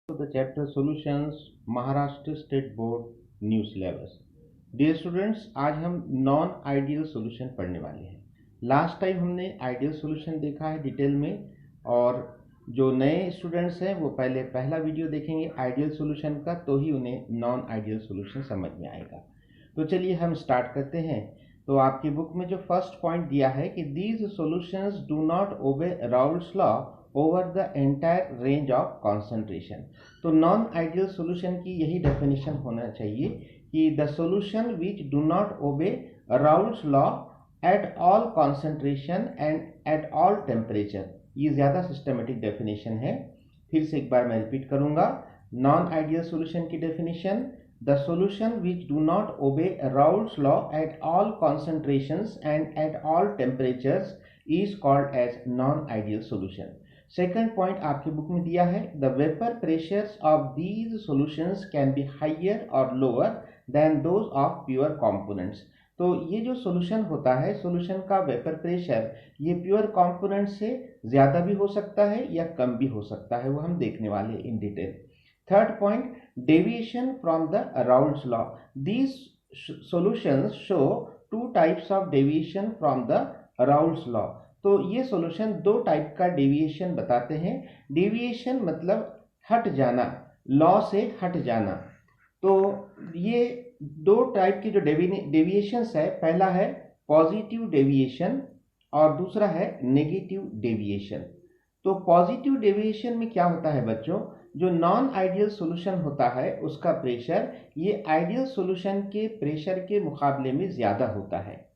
The chapter Solutions Maharashtra state board new syllabus. Dear students, आज हम non ideal solution पढ़ने वाले हैं। लास्ट टाइम हमने आइडियल सॉल्यूशन देखा है डिटेल में, और जो नए स्टूडेंट्स हैं वो पहले पहला वीडियो देखेंगे आइडियल सॉल्यूशन का, तो ही उन्हें नॉन आइडियल सॉल्यूशन समझ में आएगा। तो चलिए हम स्टार्ट करते हैं। तो आपकी बुक में जो फर्स्ट पॉइंट दिया है कि these solutions do not obey Raoult's law over the entire range of concentration. तो नॉन आइडियल सॉल्यूशन की यही डेफिनेशन होना चाहिए कि the solution which do not obey Raoult's law at all concentration and at all temperature. ये ज़्यादा systematic definition है। फिर से एक बार मैं रिपीट करूंगा। नॉन आइडियल सॉल्यूशन की definition: the solution which do not obey Raoult's law at all concentrations and at all temperatures is called as non ideal solution. Second point आपकी बुक में दिया है, the vapour pressures of these solutions can be higher or lower than those of pure components. तो ये जो solution होता है, solution का वेपर प्रेशर, ये प्योर कंपोनेंट से ज़्यादा भी हो सकता है या कम भी हो सकता है, वो हम देखने वाले हैं in detail. Third point, deviation from the Raoult's law. These solutions show two types of deviation from the Raoult's law. तो ये सॉल्यूशन दो टाइप का डेविएशन बताते हैं। डेविएशन मतलब हट जाना, लॉ से हट जाना। तो ये दो टाइप की जो डेविएशंस है, पहला है पॉजिटिव डेविएशन और दूसरा है नेगेटिव डेविएशन। तो पॉजिटिव डेविएशन में क्या होता है बच्चों, जो नॉन आइडियल सॉल्यूशन होता है उसका प्रेशर ये आइडियल सॉल्यूशन के प्रेशर के मुकाबले में ज़्यादा होता है,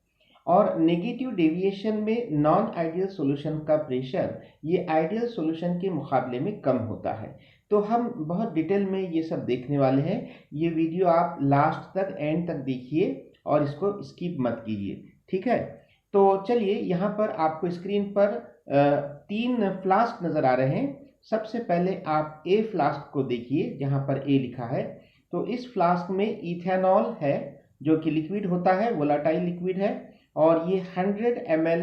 और नेगेटिव डेविएशन में नॉन आइडियल सॉल्यूशन का प्रेशर ये आइडियल सॉल्यूशन के मुकाबले में कम होता है। तो हम बहुत डिटेल में ये सब देखने वाले हैं। ये वीडियो आप लास्ट तक, एंड तक देखिए और इसको स्किप मत कीजिए, ठीक है। तो चलिए, यहाँ पर आपको स्क्रीन पर तीन फ्लास्क नज़र आ रहे हैं। सबसे पहले आप ए फ्लास्क को देखिए, जहाँ पर ए लिखा है। तो इस फ्लास्क में इथेनॉल है, जो कि लिक्विड होता है, वोलाटाइल लिक्विड है, और ये 100 ml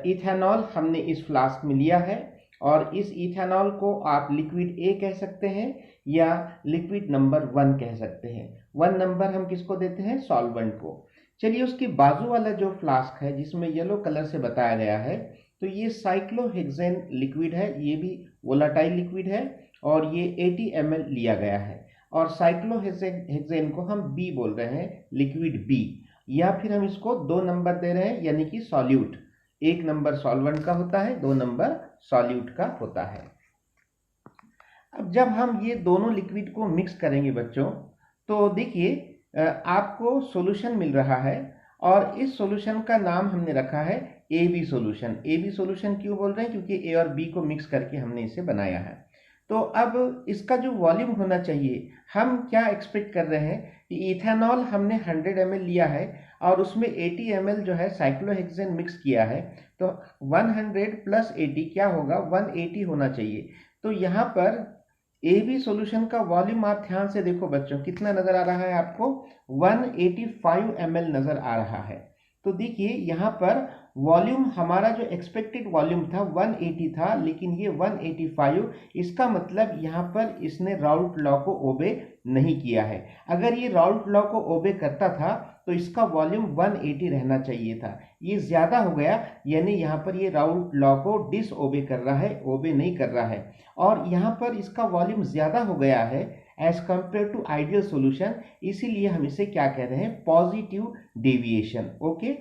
इथेनॉल हमने इस फ्लास्क में लिया है। और इस इथेनॉल को आप लिक्विड ए कह सकते हैं या लिक्विड नंबर 1 कह सकते हैं। 1 नंबर हम किसको देते हैं, सॉल्वेंट को। चलिए, उसके बाजू वाला जो फ्लास्क है जिसमें येलो कलर से बताया गया है, तो ये साइक्लोहेक्सेन लिक्विड है, ये भी वोलाटाइल लिक्विड है, और ये 80 ml लिया गया है। और साइक्लोहेक्सेन को हम बी बोल रहे हैं, लिक्विड बी, या फिर हम इसको 2 नंबर दे रहे हैं, यानी कि सॉल्यूट। 1 नंबर सॉल्वेंट का होता है, 2 नंबर सॉल्यूट का होता है। अब जब हम ये दोनों लिक्विड को मिक्स करेंगे बच्चों, तो देखिए आपको सॉल्यूशन मिल रहा है, और इस सॉल्यूशन का नाम हमने रखा है A B solution. A B solution क्यों बोल रहे हैं, क्योंकि ए और बी को मिक्स करके हमने इसे बनाया है। तो अब इसका जो वॉल्यूम होना चाहिए, हम क्या एक्सपेक्ट कर रहे हैं कि इथेनॉल हमने 100 ml लिया है और उसमें 80 ml जो है साइक्लोहेक्सेन मिक्स किया है, तो 100 + 80 क्या होगा, 180 होना चाहिए। तो यहाँ पर ए बी सॉल्यूशन का वॉल्यूम आप ध्यान से देखो बच्चों, कितना नजर आ रहा है आपको, 185 ml नजर आ रहा है। तो देखिए यहाँ पर वॉल्यूम, हमारा जो एक्सपेक्टेड वॉल्यूम था 180 था, लेकिन ये 185, इसका मतलब यहाँ पर इसने राउल्ट लॉ को ओबे नहीं किया है। अगर ये राउल्ट लॉ को ओबे करता था तो इसका वॉल्यूम 180 रहना चाहिए था। ये ज़्यादा हो गया, यानी यहाँ पर ये राउल्ट लॉ को डिस ओबे कर रहा है, ओबे नहीं कर रहा है, और यहाँ पर इसका वॉल्यूम ज़्यादा हो गया है as compare to ideal solution. इसीलिए हम इसे क्या कह रहे हैं, पॉजिटिव डेविएशन। ओके,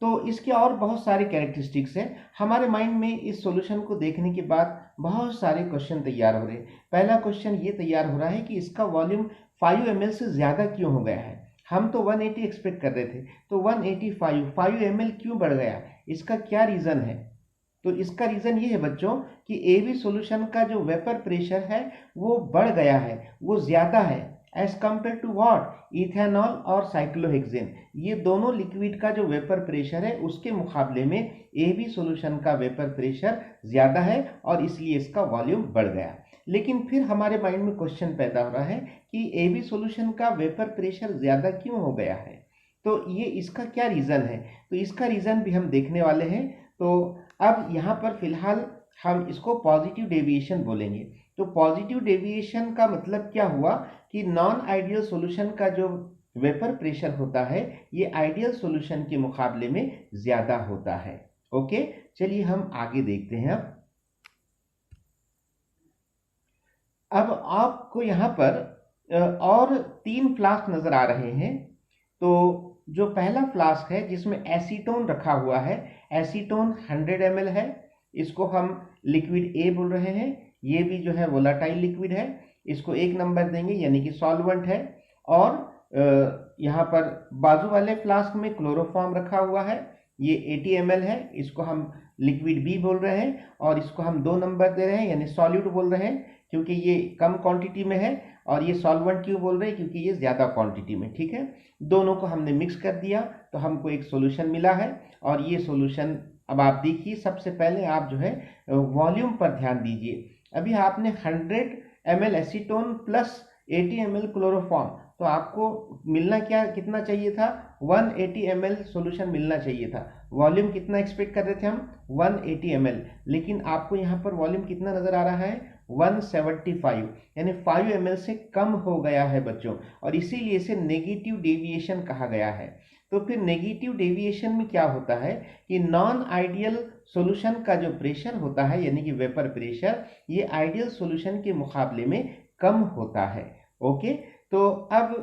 तो इसके और बहुत सारे कैरेक्टरिस्टिक्स हैं। हमारे माइंड में इस सॉल्यूशन को देखने के बाद बहुत सारे क्वेश्चन तैयार हो रहे हैं। पहला क्वेश्चन ये तैयार हो रहा है कि इसका वॉल्यूम 5 ml से ज़्यादा क्यों हो गया है। हम तो 180 एक्सपेक्ट कर रहे थे, तो 185 5 ml क्यों बढ़ गया, इसका क्या रीज़न है। तो इसका रीज़न ये है बच्चों कि ए बी सॉल्यूशन का जो वेपर प्रेशर है वो बढ़ गया है, वो ज़्यादा है as compare to what, ethanol और साइक्लोहेक्सेन। ये दोनों लिक्विड का जो वेपर प्रेशर है उसके मुकाबले में ए बी सॉल्यूशन का वेपर प्रेशर ज़्यादा है, और इसलिए इसका वॉल्यूम बढ़ गया। लेकिन फिर हमारे माइंड में क्वेश्चन पैदा हो रहा है कि ए बी सॉल्यूशन का वेपर प्रेशर ज़्यादा क्यों हो गया है, तो ये इसका क्या रीज़न है। तो इसका रीज़न भी हम देखने वाले हैं। तो अब यहाँ पर फिलहाल हम इसको पॉजिटिव डेविएशन बोलेंगे। तो पॉजिटिव डेविएशन का मतलब क्या हुआ कि नॉन आइडियल सॉल्यूशन का जो वेपर प्रेशर होता है ये आइडियल सॉल्यूशन के मुकाबले में ज्यादा होता है। ओके, चलिए हम आगे देखते हैं। अब आपको यहाँ पर और 3 फ्लास्क नजर आ रहे हैं। तो जो पहला फ्लास्क है जिसमें एसीटोन रखा हुआ है, एसीटोन 100 ml है, इसको हम लिक्विड ए बोल रहे हैं। ये भी जो है वोलाटाइल लिक्विड है, इसको 1 नंबर देंगे यानी कि सॉल्वेंट है। और यहाँ पर बाजू वाले फ्लास्क में क्लोरोफॉर्म रखा हुआ है, ये 80 ml है, इसको हम लिक्विड बी बोल रहे हैं और इसको हम 2 नंबर दे रहे हैं यानी सॉल्यूट बोल रहे हैं क्योंकि ये कम क्वांटिटी में है। और ये सॉल्वेंट क्यों बोल रहे हैं, क्योंकि ये ज्यादा क्वांटिटी में। ठीक है, दोनों को हमने मिक्स कर दिया तो हमको एक सॉल्यूशन मिला है। और ये सॉल्यूशन अब आप देखिए, सबसे पहले आप जो है वॉल्यूम पर ध्यान दीजिए। अभी आपने 100 ml acetone plus 80 ml chloroform, तो आपको मिलना क्या कितना चाहिए था, 180 ml सॉल्यूशन मिलना चाहिए था। वॉल्यूम कितना एक्सपेक्ट कर रहे थे हम, 180 ml, लेकिन आपको यहाँ पर वॉल्यूम कितना नजर आ रहा है, 175, यानी 5 ml से कम हो गया है बच्चों। और इसीलिए इसे नेगेटिव डेविएशन कहा गया है। तो फिर नेगेटिव डेविएशन में क्या होता है कि नॉन आइडियल सॉल्यूशन का जो प्रेशर होता है यानी कि वेपर प्रेशर, ये आइडियल सॉल्यूशन के मुकाबले में कम होता है। ओके, तो अब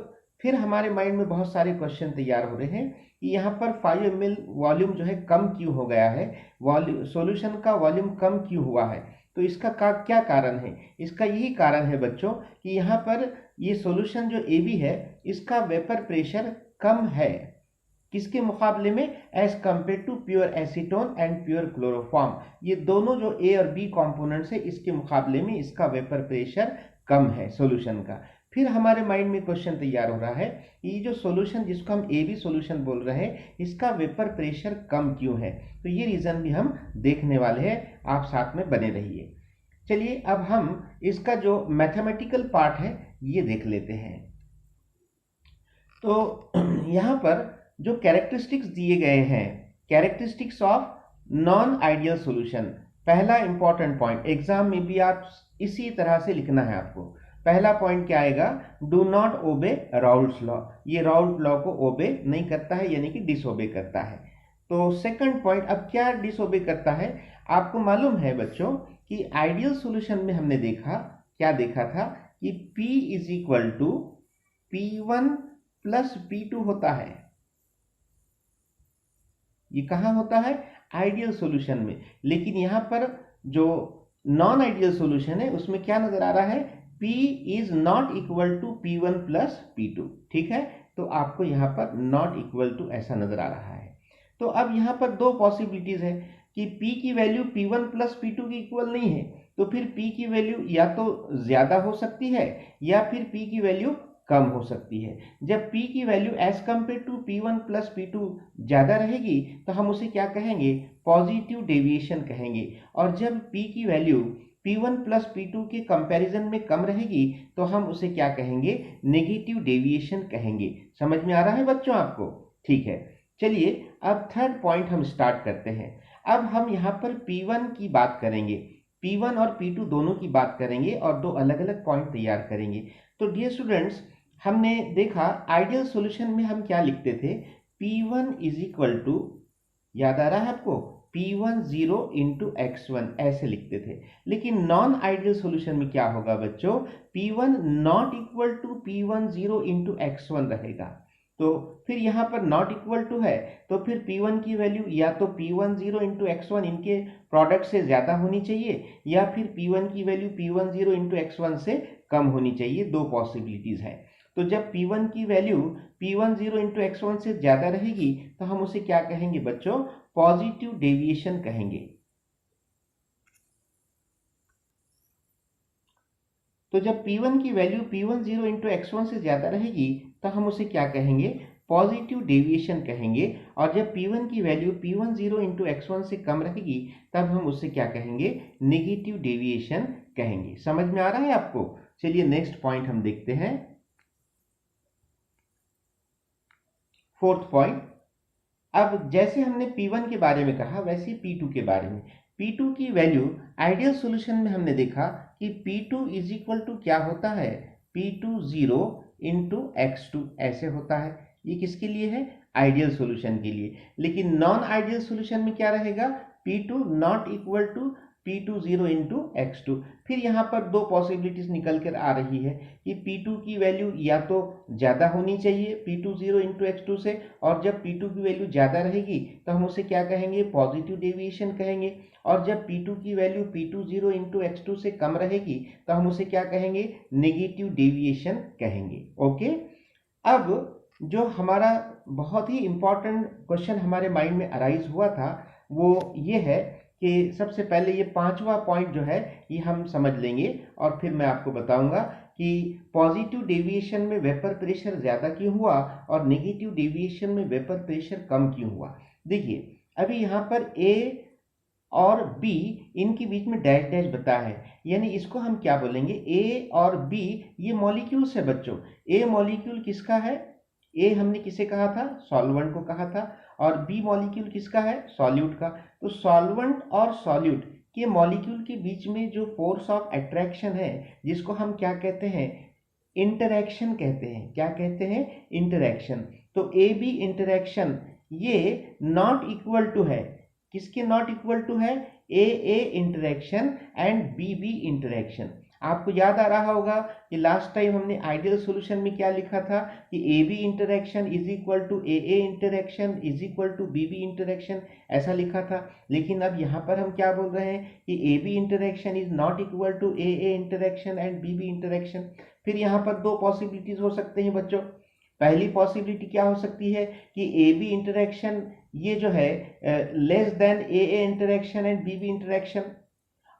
फिर हमारे माइंड में बहुत सारे क्वेश्चन तैयार हो रहे हैं कि यहाँ पर 5 ml वॉल्यूम जो है कम क्यों हो गया है, सॉल्यूशन का वॉल्यूम कम क्यों हुआ है। तो इसका क्या कारण है, इसका यही कारण है बच्चों कि यहाँ पर ये सॉल्यूशन जो AB है इसका वेपर प्रेशर कम है, किसके मुकाबले में, as compare to pure acetone and pure chloroform. ये दोनों जो A और B कंपोनेंट्स है इसके मुकाबले में इसका वेपर प्रेशर कम है सॉल्यूशन का। फिर हमारे माइंड में क्वेश्चन तैयार हो रहा है ये जो सॉल्यूशन जिसको हम AB सॉल्यूशन बोल रहे हैं इसका वेपर प्रेशर कम क्यों है। तो ये रीजन भी हम देखने वाले हैं, आप साथ में बने रहिए। चलिए अब हम इसका जो मैथमेटिकल पार्ट है ये देख लेते हैं। तो यहाँ पर जो कैरेक्टरिस्टिक्स दिए गए हैं, characteristics of non ideal solution, पहला इंपॉर्टेंट पॉइंट एग्जाम में भी आप इसी तरह से लिखना है आपको। पहला पॉइंट क्या आएगा, डू नॉट ओबे राउल्ट्स लॉ, ये राउल्ट लॉ को ओबे नहीं करता है यानी कि डिसओबे करता है। तो सेकंड पॉइंट, अब क्या डिसओबे करता है, आपको मालूम है बच्चों कि आइडियल सॉल्यूशन में हमने क्या देखा था कि P is equal to P1 plus P2 होता है। ये कहाँ होता है, आइडियल सॉल्यूशन में। लेकिन यहाँ पर जो नॉन आइडियल सॉल्यूशन है उसमें क्या नजर आ रहा है, P is not equal to P1 plus P2। ठीक है, तो आपको यहाँ पर नॉट इक्वल टू ऐसा नजर आ रहा है। तो अब यहाँ पर 2 पॉसिबिलिटीज है कि P की वैल्यू P1 प्लस P2 की इक्वल नहीं है, तो फिर P की वैल्यू या तो ज्यादा हो सकती है या फिर P की वैल्यू कम हो सकती है। जब P की value as compare to P1 plus P2 ज्यादा रहेगी तो हम उसे क्या कहेंगे, पॉजिटिव डेविएशन कहेंगे। और जब P की वैल्यू P1 प्लस P2 के कंपैरिजन में कम रहेगी तो हम उसे क्या कहेंगे, नेगेटिव डेविएशन कहेंगे। समझ में आ रहा है बच्चों आपको, ठीक है। चलिए अब थर्ड पॉइंट हम स्टार्ट करते हैं। अब हम यहाँ पर P1 की बात करेंगे, P1 और P2 दोनों की बात करेंगे और 2 अलग अलग पॉइंट तैयार करेंगे। तो डियर स्टूडेंट्स, हमने देखा आइडियल सॉल्यूशन में हम क्या लिखते थे, P1 इज इक्वल टू, याद आ रहा है आपको, P1 0 इंटू x1 ऐसे लिखते थे। लेकिन नॉन आइडियल सॉल्यूशन में क्या होगा बच्चों, P1 not equal to P1 0 into x1 रहेगा। तो फिर यहाँ पर नॉट इक्वल टू है तो फिर P1 की वैल्यू या तो P1 0 इंटू x1 इनके प्रोडक्ट से ज्यादा होनी चाहिए या फिर P1 की वैल्यू P1 0 इंटू x1 से कम होनी चाहिए। 2 पॉसिबिलिटीज है। तो जब P1 की वैल्यू P1 0 इंटू x1 से ज्यादा रहेगी तो हम उसे क्या कहेंगे बच्चों, पॉजिटिव डेविएशन कहेंगे। तो जब P1 की वैल्यू P1 0 इंटू x1 से ज्यादा रहेगी तो हम उसे क्या कहेंगे, पॉजिटिव डेविएशन कहेंगे। और जब P1 की वैल्यू P1 0 इंटू x1 से कम रहेगी तब हम उसे क्या कहेंगे, नेगेटिव डेविएशन कहेंगे। समझ में आ रहा है आपको। चलिए नेक्स्ट पॉइंट हम देखते हैं, फोर्थ पॉइंट। अब जैसे हमने P1 के बारे में कहा वैसे P2 के बारे में। P2 की वैल्यू आइडियल सॉल्यूशन में हमने देखा कि P2 इज इक्वल टू क्या होता है, P2 0 इंटू X2 ऐसे होता है। ये किसके लिए है, आइडियल सॉल्यूशन के लिए। लेकिन नॉन आइडियल सॉल्यूशन में क्या रहेगा, P2 not equal to P2 0 into X2। फिर यहाँ पर दो पॉसिबिलिटीज निकल कर आ रही है कि P2 की वैल्यू या तो ज़्यादा होनी चाहिए P2 0 इंटू X2 से, और जब P2 की वैल्यू ज़्यादा रहेगी तो हम उसे क्या कहेंगे, पॉजिटिव डेविएशन कहेंगे। और जब P2 की वैल्यू P2 0 इंटू X2 से कम रहेगी तो हम उसे क्या कहेंगे, नेगेटिव डेविएशन कहेंगे। ओके, अब जो हमारा बहुत ही इंपॉर्टेंट क्वेश्चन हमारे माइंड में अराइज हुआ था वो ये है कि सबसे पहले ये पांचवा पॉइंट जो है ये हम समझ लेंगे और फिर मैं आपको बताऊंगा कि पॉजिटिव डेविएशन में वेपर प्रेशर ज़्यादा क्यों हुआ और नेगेटिव डेविएशन में वेपर प्रेशर कम क्यों हुआ। देखिए अभी यहाँ पर ए और बी इनके बीच में डैश डैश बता है, यानी इसको हम क्या बोलेंगे, ए और बी ये मॉलिक्यूल्स है बच्चों। ए मॉलिक्यूल किसका है, ए हमने किसे कहा था, सॉल्वेंट को कहा था, और बी मॉलिक्यूल किसका है, सॉल्यूट का। तो सॉल्वेंट और सॉल्यूट के मॉलिक्यूल के बीच में जो फोर्स ऑफ अट्रैक्शन है जिसको हम क्या कहते हैं, इंटरैक्शन कहते हैं। क्या कहते हैं, इंटरैक्शन। तो ए बी इंटरैक्शन ये नॉट इक्वल टू है, किसके नॉट इक्वल टू है, A interaction and B interaction. आपको याद आ रहा होगा कि लास्ट टाइम हमने आइडियल सॉल्यूशन में क्या लिखा था कि A B interaction is equal to A interaction is equal to B interaction, ऐसा लिखा था। लेकिन अब यहाँ पर हम क्या बोल रहे हैं कि A B interaction is not equal to A interaction and B interaction. फिर यहाँ पर दो पॉसिबिलिटीज हो सकते हैं बच्चों। पहली पॉसिबिलिटी क्या हो सकती है कि ए बी इंटरैक्शन ये जो है less than A interaction and B interaction,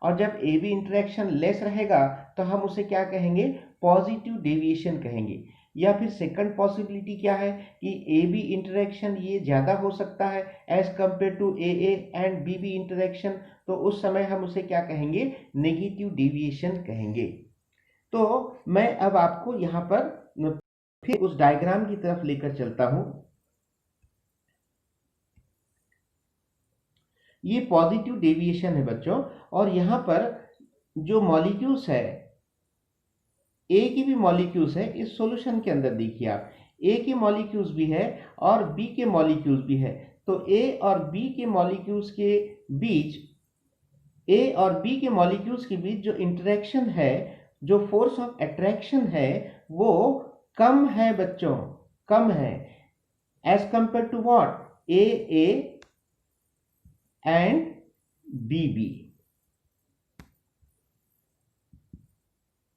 और जब ए बी इंटरैक्शन लेस रहेगा तो हम उसे क्या कहेंगे, पॉजिटिव डेविएशन कहेंगे। या फिर सेकंड पॉसिबिलिटी क्या है कि ए बी इंटरैक्शन ये ज़्यादा हो सकता है as compare to A and B interaction, तो उस समय हम उसे क्या कहेंगे, नेगेटिव डेविएशन कहेंगे। तो मैं अब आपको यहाँ पर फिर उस डायग्राम की तरफ लेकर चलता हूँ। ये पॉजिटिव डेविएशन है बच्चों, और यहाँ पर जो मॉलिक्यूल्स है, ए की भी मॉलिक्यूल्स है इस सॉल्यूशन के अंदर। देखिए आप, ए के मॉलिक्यूल्स भी है और बी के मॉलिक्यूल्स भी है। तो ए और बी के मॉलिक्यूल्स के बीच, ए और बी के मॉलिक्यूल्स के बीच जो इंटरेक्शन है, जो फोर्स ऑफ अट्रैक्शन है वो कम है बच्चों, कम है as compare to what, A and B.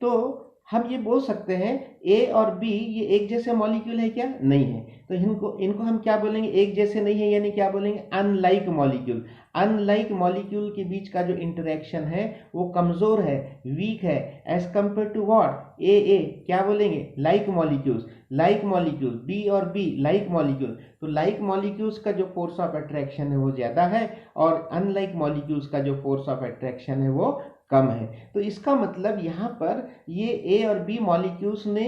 तो हम ये बोल सकते हैं ए और बी ये एक जैसे मॉलिक्यूल है क्या, नहीं है। तो इनको हम क्या बोलेंगे, एक जैसे नहीं है, यानी क्या बोलेंगे, अनलाइक मॉलिक्यूल। अनलाइक मॉलिक्यूल के बीच का जो इंटरेक्शन है वो कमजोर है, वीक है as compare to what, A क्या बोलेंगे, like molecules. Like molecule B और बी लाइक मॉलिक्यूल, तो लाइक मॉलिक्यूल्स का जो फोर्स ऑफ अट्रैक्शन है वो ज्यादा है और अनलाइक मॉलिक्यूल्स का जो फोर्स ऑफ अट्रैक्शन है वो कम है। तो इसका मतलब यहाँ पर ये ए और बी मॉलिक्यूल्स ने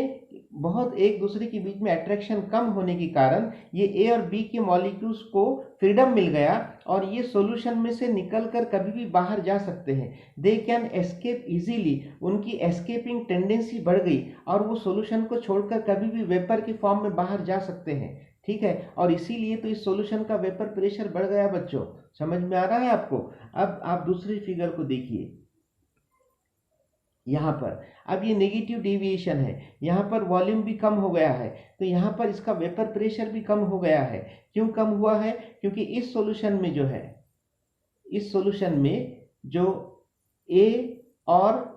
बहुत एक दूसरे के बीच में अट्रैक्शन कम होने के कारण ये ए और बी के मॉलिक्यूल्स को फ्रीडम मिल गया और ये सॉल्यूशन में से निकलकर कभी भी बाहर जा सकते हैं। दे कैन एस्केप इजीली, उनकी एस्केपिंग टेंडेंसी बढ़ गई और वो सॉल्यूशन को छोड़कर कभी भी वेपर के फॉर्म में बाहर जा सकते हैं। ठीक है, और इसीलिए तो इस सॉल्यूशन का वेपर प्रेशर बढ़ गया बच्चों। समझ में आ रहा है आपको। अब आप दूसरी फिगर को देखिए, यहाँ पर अब ये नेगेटिव डेविएशन है, यहाँ पर वॉल्यूम भी कम हो गया है, तो यहाँ पर इसका वेपर प्रेशर भी कम हो गया है। क्यों कम हुआ है, क्योंकि इस सॉल्यूशन में जो है, इस सॉल्यूशन में जो ए और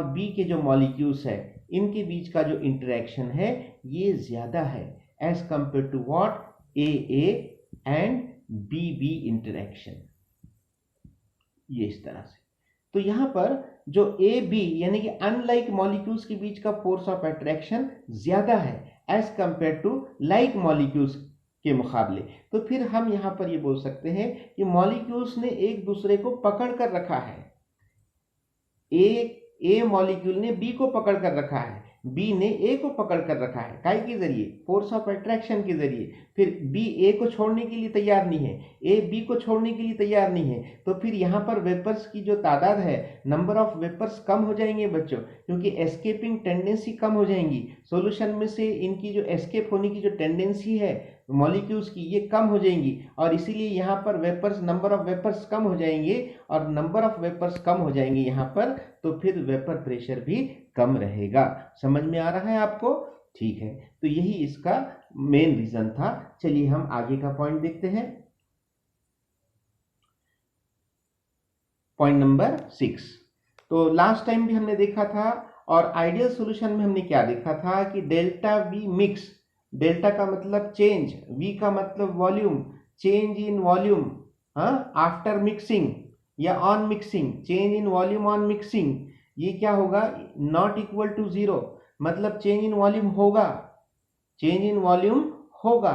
बी के जो मॉलिक्यूल्स है इनके बीच का जो इंटरेक्शन है ये ज्यादा है as compare to what, A and B interaction, ये इस तरह से। तो यहाँ पर जो ए बी यानी कि अनलाइक मॉलिक्यूल्स के बीच का फोर्स ऑफ अट्रैक्शन ज्यादा है as compare to like molecules के मुकाबले। तो फिर हम यहाँ पर ये बोल सकते हैं कि मॉलिक्यूल्स ने एक दूसरे को पकड़ कर रखा है। ए मॉलिक्यूल ने बी को पकड़ कर रखा है, बी ने ए को पकड़ कर रखा है, काय के जरिए, फोर्स ऑफ अट्रैक्शन के जरिए। फिर बी ए को छोड़ने के लिए तैयार नहीं है, ए बी को छोड़ने के लिए तैयार नहीं है, तो फिर यहाँ पर वेपर्स की जो तादाद है, नंबर ऑफ वेपर्स कम हो जाएंगे बच्चों, क्योंकि एस्केपिंग टेंडेंसी कम हो जाएंगी। सॉल्यूशन में से इनकी जो एस्केप होने की जो टेंडेंसी है मॉलिक्यूल्स की, ये कम हो जाएंगी, और इसीलिए यहाँ पर वेपर्स, नंबर ऑफ वेपर्स कम हो जाएंगे, और नंबर ऑफ वेपर्स कम हो जाएंगे यहाँ पर, तो फिर वेपर प्रेशर भी कम रहेगा। समझ में आ रहा है आपको? ठीक है, तो यही इसका मेन रीजन था। चलिए हम आगे का पॉइंट देखते हैं। Point number 6। तो लास्ट टाइम भी हमने देखा था, और आइडियल सॉल्यूशन में हमने क्या देखा था कि डेल्टा वी मिक्स, डेल्टा का मतलब चेंज, वी का मतलब volume, change in volume after mixing या on mixing, change in volume on mixing, ये क्या होगा, नॉट इक्वल टू 0, मतलब चेंज इन वॉल्यूम होगा, चेंज इन वॉल्यूम होगा,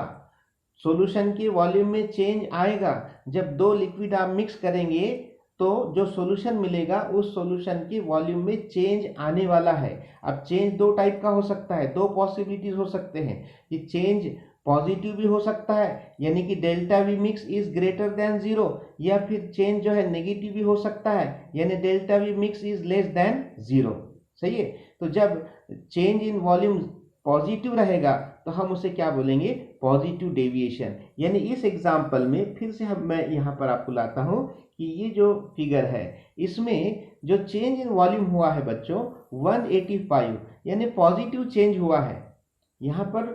सॉल्यूशन के वॉल्यूम में चेंज आएगा। जब दो लिक्विड आप मिक्स करेंगे तो जो सॉल्यूशन मिलेगा उस सॉल्यूशन के वॉल्यूम में चेंज आने वाला है। अब चेंज दो टाइप का हो सकता है, दो पॉसिबिलिटीज हो सकते हैं कि चेंज पॉजिटिव भी हो सकता है, यानी कि delta we mix is greater than 0, या फिर चेंज जो है नेगेटिव भी हो सकता है, यानी delta we mix is less than 0। सही है, तो जब चेंज इन वॉल्यूम पॉजिटिव रहेगा तो हम उसे क्या बोलेंगे, पॉजिटिव डेविएशन। यानी इस एग्जाम्पल में फिर से मैं यहाँ पर आपको लाता हूँ कि ये जो फिगर है इसमें जो चेंज इन वॉल्यूम हुआ है बच्चों 185, यानी पॉजिटिव चेंज हुआ है, यहाँ पर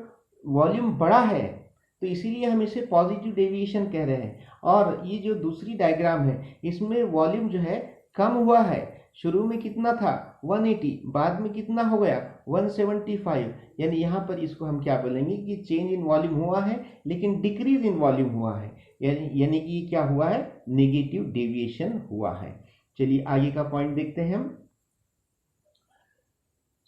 वॉल्यूम बड़ा है, तो इसीलिए हम इसे पॉजिटिव डेविएशन कह रहे हैं। और ये जो दूसरी डायग्राम है इसमें वॉल्यूम जो है कम हुआ है, शुरू में कितना था 180, बाद में कितना हो गया 175, यानी यहाँ पर इसको हम क्या बोलेंगे कि चेंज इन वॉल्यूम हुआ है लेकिन डिक्रीज इन वॉल्यूम हुआ है, यानी कि क्या हुआ है, नेगेटिव डेविएशन हुआ है। चलिए आगे का पॉइंट देखते हैं हम।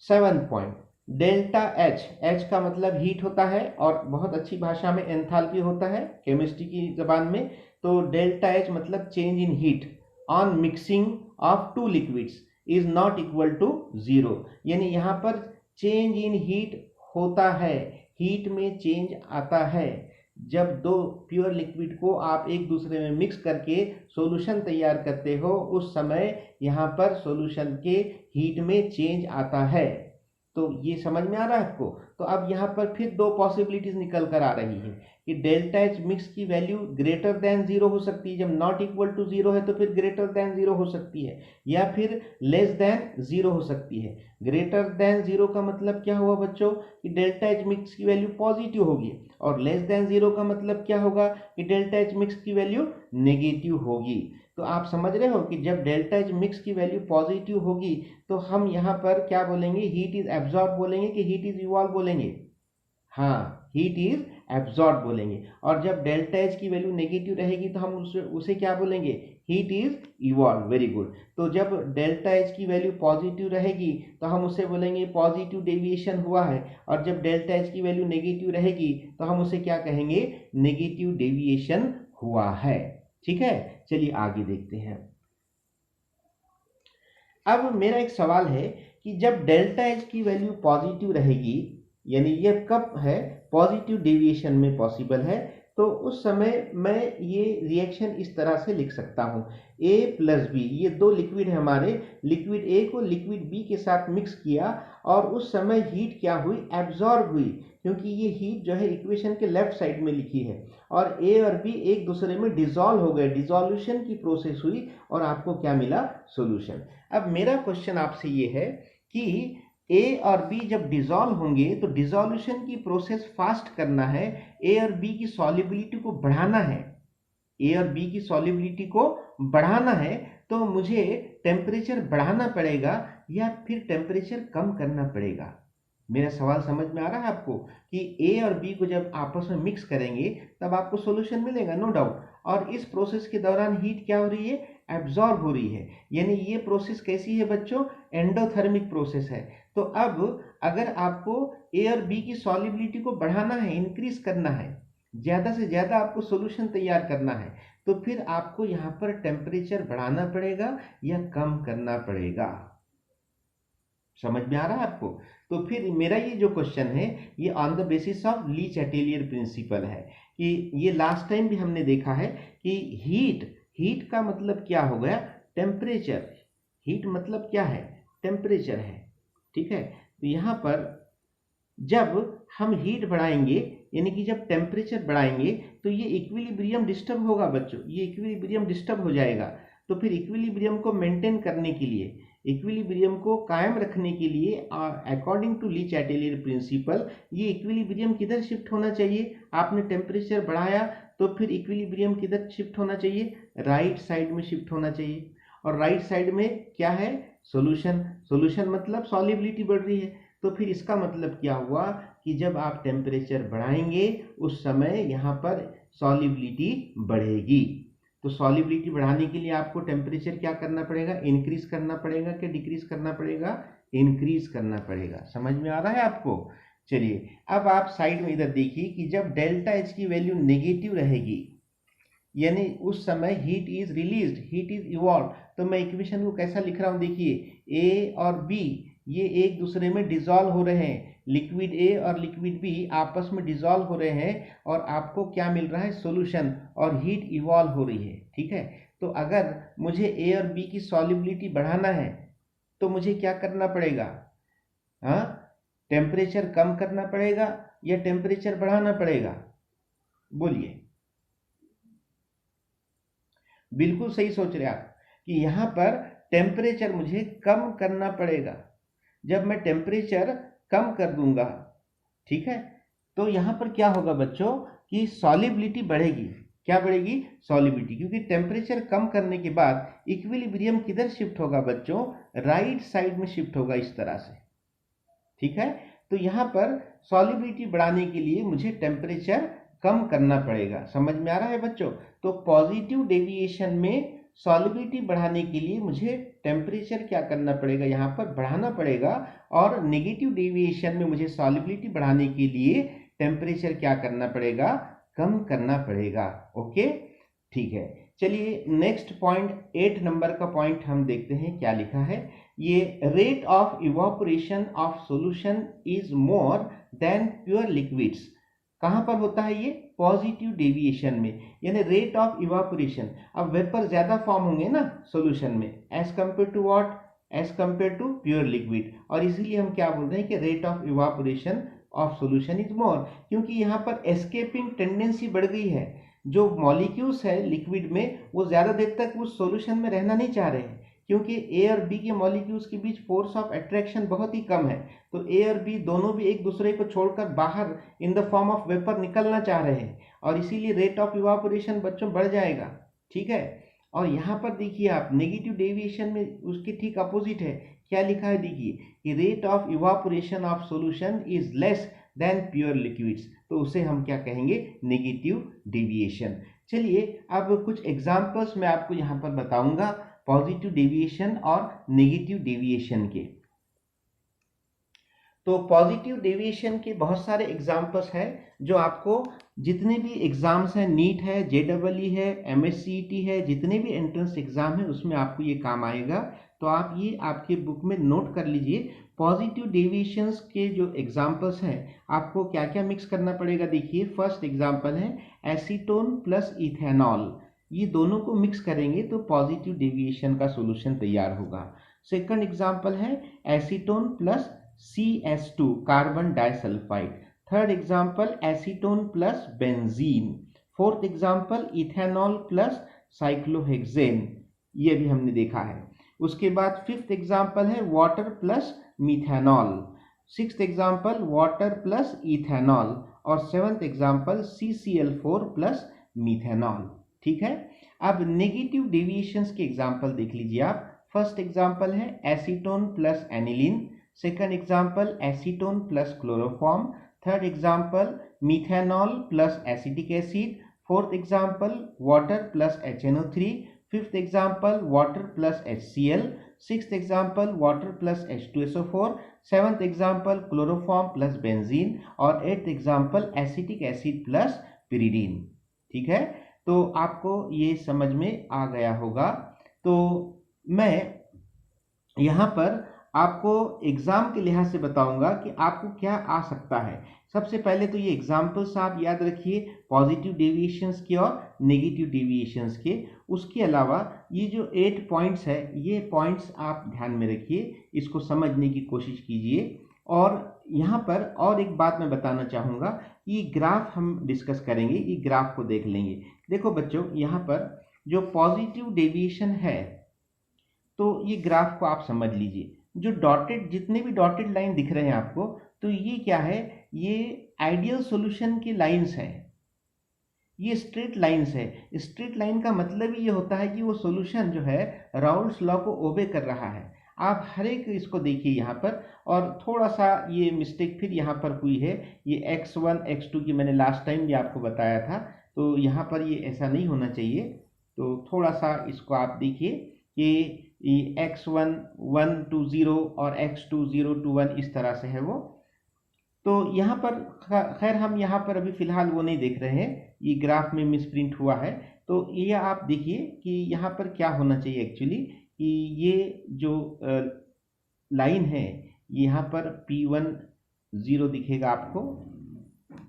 7th point, delta H, H का मतलब हीट होता है और बहुत अच्छी भाषा में एंथैल्पी होता है केमिस्ट्री की जबान में। तो डेल्टा एच मतलब change in heat on mixing of two liquids is not equal to 0, यानी यहाँ पर चेंज इन हीट होता है, हीट में चेंज आता है। जब दो प्योर लिक्विड को आप एक दूसरे में मिक्स करके सॉल्यूशन तैयार करते हो उस समय यहाँ पर सॉल्यूशन के हीट में चेंज आता है। तो ये समझ में आ रहा है आपको? तो अब यहाँ पर फिर दो पॉसिबिलिटीज निकल कर आ रही है कि डेल्टा एच मिक्स की वैल्यू ग्रेटर देन 0 हो सकती है, जब नॉट इक्वल टू 0 है तो फिर ग्रेटर देन 0 हो सकती है, या फिर लेस देन 0 हो सकती है। ग्रेटर देन 0 का मतलब क्या हुआ बच्चों कि डेल्टा एच मिक्स की वैल्यू पॉजिटिव होगी, और लेस देन 0 का मतलब क्या होगा कि डेल्टा एच मिक्स की वैल्यू नेगेटिव होगी। तो आप समझ रहे हो कि जब डेल्टा एच मिक्स की वैल्यू पॉजिटिव होगी तो हम यहाँ पर क्या बोलेंगे, हीट इज एब्जॉर्ब बोलेंगे कि हीट इज इवॉल्व बोलेंगे? हाँ, हीट इज एब्जॉर्ब बोलेंगे। और जब डेल्टा एच की वैल्यू नेगेटिव रहेगी तो हम उसे क्या बोलेंगे, heat is evolve. Very good. तो जब डेल्टा एच की वैल्यू पॉजिटिव रहेगी तो हम उसे बोलेंगे पॉजिटिव डेविएशन हुआ है, और जब डेल्टा एच की वैल्यू नेगेटिव रहेगी तो हम उसे क्या कहेंगे, नेगेटिव डेविएशन हुआ है। ठीक है, चलिए आगे देखते हैं। अब मेरा एक सवाल है कि जब डेल्टा एच की वैल्यू पॉजिटिव रहेगी, यानी ये कब है, पॉजिटिव डेविएशन में पॉसिबल है, तो उस समय मैं ये रिएक्शन इस तरह से लिख सकता हूँ, A प्लस बी, ये दो लिक्विड है हमारे, लिक्विड A को लिक्विड B के साथ मिक्स किया और उस समय हीट क्या हुई, एब्जॉर्ब हुई, क्योंकि ये हीट जो है इक्वेशन के लेफ्ट साइड में लिखी है, और A और B एक दूसरे में डिसॉल्व हो गए, डिसॉल्यूशन की प्रोसेस हुई और आपको क्या मिला, सॉल्यूशन। अब मेरा क्वेश्चन आपसे ये है कि A और B जब डिसॉल्व होंगे तो डिसॉल्यूशन की प्रोसेस फास्ट करना है, A और B की सॉल्युबिलिटी को बढ़ाना है, A और B की सॉल्युबिलिटी को बढ़ाना है, तो मुझे टेम्परेचर बढ़ाना पड़ेगा या फिर टेम्परेचर कम करना पड़ेगा? मेरा सवाल समझ में आ रहा है आपको कि A और B को जब आपस में मिक्स करेंगे तब आपको सॉल्यूशन मिलेगा, नो डाउट, और इस प्रोसेस के दौरान हीट क्या हो रही है, एब्जॉर्ब हो रही है, यानी ये प्रोसेस कैसी है बच्चों, एंडोथर्मिक प्रोसेस है। तो अब अगर आपको A और B की सॉल्युबिलिटी को बढ़ाना है, इंक्रीज करना है, ज़्यादा से ज़्यादा आपको सॉल्यूशन तैयार करना है, तो फिर आपको यहाँ पर टेम्परेचर बढ़ाना पड़ेगा या कम करना पड़ेगा? समझ में आ रहा है आपको? तो फिर मेरा ये जो क्वेश्चन है ये on the basis of Le Chatelier principle है कि ये लास्ट टाइम भी हमने देखा है कि हीट का मतलब क्या हो गया? टेम्परेचर। हीट मतलब क्या है? टेम्परेचर है। ठीक है, तो यहाँ पर जब हम हीट बढ़ाएंगे यानी कि जब टेम्परेचर बढ़ाएंगे तो ये इक्विलिब्रियम डिस्टर्ब होगा बच्चों, ये इक्विलिब्रियम डिस्टर्ब हो जाएगा। तो फिर इक्विलिब्रियम को मेंटेन करने के लिए, इक्विलिब्रियम को कायम रखने के लिए according to Lee Chatelier principal ये इक्विलिब्रियम किधर शिफ्ट होना चाहिए? आपने टेम्परेचर बढ़ाया तो फिर इक्विलिब्रियम किधर शिफ्ट होना चाहिए? राइट साइड में शिफ्ट होना चाहिए। और राइट साइड में क्या है? सॉल्यूशन। सॉल्यूशन मतलब सॉल्युबिलिटी बढ़ रही है। तो फिर इसका मतलब क्या हुआ कि जब आप टेम्परेचर बढ़ाएंगे उस समय यहाँ पर सॉल्युबिलिटी बढ़ेगी। तो सॉल्युबिलिटी बढ़ाने के लिए आपको टेम्परेचर क्या करना पड़ेगा? इंक्रीज करना पड़ेगा कि डिक्रीज करना पड़ेगा? इंक्रीज करना पड़ेगा। समझ में आ रहा है आपको? चलिए अब आप साइड में इधर देखिए कि जब डेल्टा एच की वैल्यू नेगेटिव रहेगी यानी उस समय heat is released, heat is evolve. तो मैं इक्वेशन को कैसा लिख रहा हूं? देखिए ए और बी ये एक दूसरे में डिसॉल्व हो रहे हैं, लिक्विड ए और लिक्विड बी आपस में डिसॉल्व हो रहे हैं और आपको क्या मिल रहा है? सॉल्यूशन, और हीट इवॉल्व हो रही है। ठीक है, तो अगर मुझे ए और बी की सॉल्युबिलिटी बढ़ाना है तो मुझे क्या करना पड़ेगा? हाँ, टेम्परेचर कम करना पड़ेगा या टेम्परेचर बढ़ाना पड़ेगा? बोलिए। बिल्कुल सही सोच रहे आप कि यहाँ पर टेम्परेचर मुझे कम करना पड़ेगा। जब मैं टेम्परेचर कम कर दूंगा, ठीक है, तो यहाँ पर क्या होगा बच्चों कि सॉल्युबिलिटी बढ़ेगी। क्या बढ़ेगी? सॉल्युबिलिटी, क्योंकि टेम्परेचर कम करने के बाद इक्विलिब्रियम किधर शिफ्ट होगा बच्चों? राइट साइड में शिफ्ट होगा, इस तरह से। ठीक है, तो यहाँ पर सॉल्युबिलिटी बढ़ाने के लिए मुझे टेम्परेचर कम करना पड़ेगा। समझ में आ रहा है बच्चों? तो पॉजिटिव डेविएशन में सॉल्युबिलिटी बढ़ाने के लिए मुझे टेम्परेचर क्या करना पड़ेगा? यहाँ पर बढ़ाना पड़ेगा। और नेगेटिव डेविएशन में मुझे सॉल्युबिलिटी बढ़ाने के लिए टेम्परेचर क्या करना पड़ेगा? कम करना पड़ेगा। ओके, ठीक है। चलिए नेक्स्ट पॉइंट 8 नंबर का पॉइंट हम देखते हैं क्या लिखा है। ये rate of evaporation of solution is more than pure liquids. कहां पर होता है ये? पॉजिटिव डेविएशन में, यानी रेट ऑफ इवापोरेशन। अब वेपर ज्यादा फॉर्म होंगे ना सॉल्यूशन में as compare to what? As compare to pure liquid. और इसीलिए हम क्या बोल रहे हैं कि rate of evaporation of solution is मोर, क्योंकि यहाँ पर एस्केपिंग टेंडेंसी बढ़ गई है। जो मॉलिक्यूल्स है लिक्विड में वो ज्यादा देर तक उस सॉल्यूशन में रहना नहीं चाह रहे हैं, क्योंकि ए और बी के मॉलिक्यूल्स के बीच फोर्स ऑफ अट्रैक्शन बहुत ही कम है। तो ए और बी दोनों भी एक दूसरे को छोड़कर बाहर in the form of vapour निकलना चाह रहे हैं, और इसीलिए रेट ऑफ इवापोरेशन बच्चों बढ़ जाएगा। ठीक है, और यहाँ पर देखिए आप नेगेटिव डेविएशन में उसके ठीक अपोजिट है। क्या लिखा है? देखिए कि rate of evaporation of solution is less than pure liquids. तो उसे हम क्या कहेंगे? Negative deviation. चलिए अब कुछ एग्जांपल्स मैं आपको यहाँ पर बताऊंगा पॉजिटिव डेविएशन और नेगेटिव डेविएशन के। तो पॉजिटिव डेविएशन के बहुत सारे एग्जांपल्स हैं जो आपको जितने भी एग्जाम्स हैं, नीट है, जेईई है, एमएससीईटी है, जितने भी एंट्रेंस एग्जाम है उसमें आपको ये काम आएगा। तो आप ये आपके बुक में नोट कर लीजिए। पॉजिटिव डेविएशंस के जो एग्जांपल्स हैं आपको क्या क्या मिक्स करना पड़ेगा। देखिए फर्स्ट एग्जांपल है एसीटोन प्लस इथेनॉल। ये दोनों को मिक्स करेंगे तो पॉजिटिव डेविएशन का सॉल्यूशन तैयार होगा। सेकंड एग्जांपल है acetone plus CS2 carbon disulphide. Third example acetone plus benzene. Fourth example ethanol plus cyclohexane, ये भी हमने देखा है। उसके बाद फिफ्थ एग्जांपल है water plus methanol. Sixth example water plus ethanol. और seventh example CCl4 plus methanol. ठीक है, अब नेगेटिव डेविएशंस के एग्जांपल देख लीजिए आप। फर्स्ट एग्जांपल है acetone plus aniline. Second example acetone plus chloroform. Third example methanol plus acetic acid. Fourth example water plus HNO3। Fifth example water plus HCl। Sixth example water plus H2SO4। Seventh example chloroform plus benzene. और eighth example acetic acid plus pyridine. ठीक है, तो आपको ये समझ में आ गया होगा। तो मैं यहाँ पर आपको एग्जाम के लिहाज से बताऊंगा कि आपको क्या आ सकता है। सबसे पहले तो ये एग्जाम्पल्स आप याद रखिए पॉजिटिव डेविएशंस के और नेगेटिव डेविएशंस के। उसके अलावा ये जो 8 पॉइंट्स है, ये पॉइंट्स आप ध्यान में रखिए, इसको समझने की कोशिश कीजिए। और यहाँ पर और एक बात मैं बताना चाहूँगा कि ये ग्राफ हम डिस्कस करेंगे, ये ग्राफ को देख लेंगे। देखो बच्चों, यहाँ पर जो पॉजिटिव डेविएशन है, तो ये ग्राफ को आप समझ लीजिए। जो डॉटेड, जितने भी डॉटेड लाइन दिख रहे हैं आपको, तो ये क्या है, ये आइडियल सॉल्यूशन की लाइंस हैं, ये स्ट्रेट लाइंस है। स्ट्रेट लाइन का मतलब ये होता है कि वो सॉल्यूशन जो है राउल्स लॉ को ओबे कर रहा है। आप हर एक इसको देखिए यहाँ पर। और थोड़ा सा ये मिस्टेक फिर यहाँ पर हुई है, ये x1 x2 की मैंने लास्ट टाइम भी आपको बताया था, तो यहाँ पर ये ऐसा नहीं होना चाहिए। तो थोड़ा सा इसको आप देखिए कि x1 1 to 0 और x2 0 to 1 इस तरह से है वो। तो यहाँ पर खैर हम यहाँ पर अभी फिलहाल वो नहीं देख रहे हैं, ये ग्राफ में मिसप्रिंट हुआ है। तो ये आप देखिए कि यहाँ पर क्या होना चाहिए एक्चुअली, कि ये जो लाइन है, यहाँ पर P1 0 दिखेगा आपको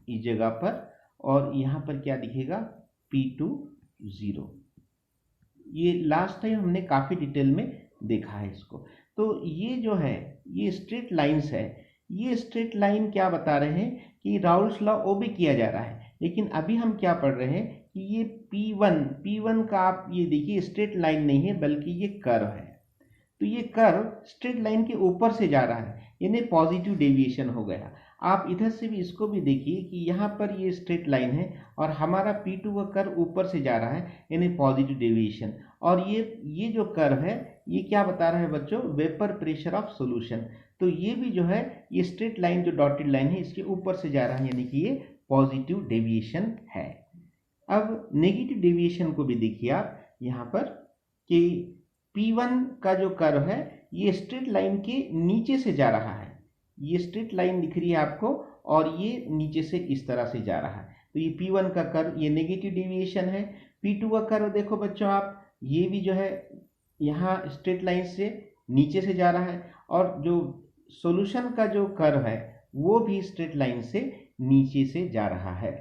इस जगह पर, और यहाँ पर क्या दिखेगा P2 0। ये लास्ट टाइम हमने काफ़ी डिटेल में देखा है इसको। तो ये जो है ये स्ट्रेट लाइंस है। ये स्ट्रेट लाइन क्या बता रहे हैं कि राउल्स लॉ ओबे किया जा रहा है। लेकिन अभी हम क्या पढ़ रहे हैं कि ये P1 का आप ये देखिए स्ट्रेट लाइन नहीं है बल्कि ये कर्व है। तो ये कर्व स्ट्रेट लाइन के ऊपर से जा रहा है, यानी पॉजिटिव डेविएशन हो गया। आप इधर से भी इसको भी देखिए कि यहाँ पर ये स्ट्रेट लाइन है और हमारा P2 का कर्व ऊपर से जा रहा है, यानी पॉजिटिव डेविएशन। और ये जो कर्व है ये क्या बता रहा है बच्चों, वेपर प्रेशर ऑफ सॉल्यूशन। तो ये भी जो है ये स्ट्रेट लाइन जो डॉटेड लाइन है इसके ऊपर से जा रहा है, यानी कि ये पॉजिटिव डेविएशन है। अब नेगेटिव डेविएशन को भी देखिए आप यहाँ पर कि P1 का जो कर्व है ये स्ट्रेट लाइन के नीचे से जा रहा है। ये स्ट्रेट लाइन दिख रही है आपको और ये नीचे से इस तरह से जा रहा है। तो ये P1 का कर्व ये नेगेटिव डेविएशन है। P2 का कर्व देखो बच्चों आप, ये भी जो है यहाँ स्ट्रेट लाइन से नीचे से जा रहा है, और जो सॉल्यूशन का जो कर्व है वो भी स्ट्रेट लाइन से नीचे से जा रहा है।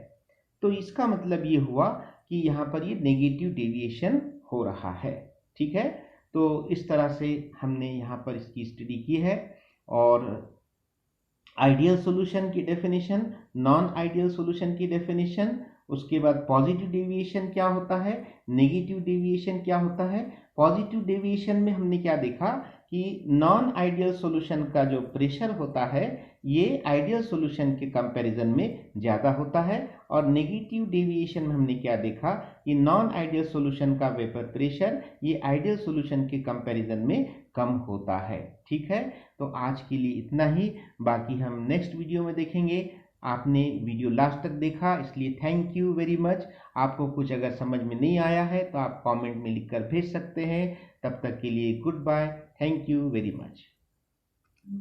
तो इसका मतलब ये हुआ कि यहाँ पर ये नेगेटिव डेविएशन हो रहा है। ठीक है, तो इस तरह से हमने यहाँ पर इसकी स्टडी की है। और आइडियल सॉल्यूशन की डेफिनेशन, नॉन आइडियल सॉल्यूशन की डेफिनेशन, उसके बाद पॉजिटिव डेविएशन क्या होता है, नेगेटिव डेविएशन क्या होता है। पॉजिटिव डेविएशन में हमने क्या देखा कि नॉन आइडियल सॉल्यूशन का जो प्रेशर होता है ये आइडियल सॉल्यूशन के कंपैरिजन में ज़्यादा होता है। और नेगेटिव डेविएशन में हमने क्या देखा कि नॉन आइडियल सॉल्यूशन का वेपर प्रेशर ये आइडियल सॉल्यूशन के कंपैरिजन में कम होता है। ठीक है, तो आज के लिए इतना ही, बाकी हम नेक्स्ट वीडियो में देखेंगे। आपने वीडियो लास्ट तक देखा इसलिए थैंक यू वेरी मच। आपको कुछ अगर समझ में नहीं आया है तो आप कमेंट में लिखकर भेज सकते हैं। तब तक के लिए goodbye, thank you very much.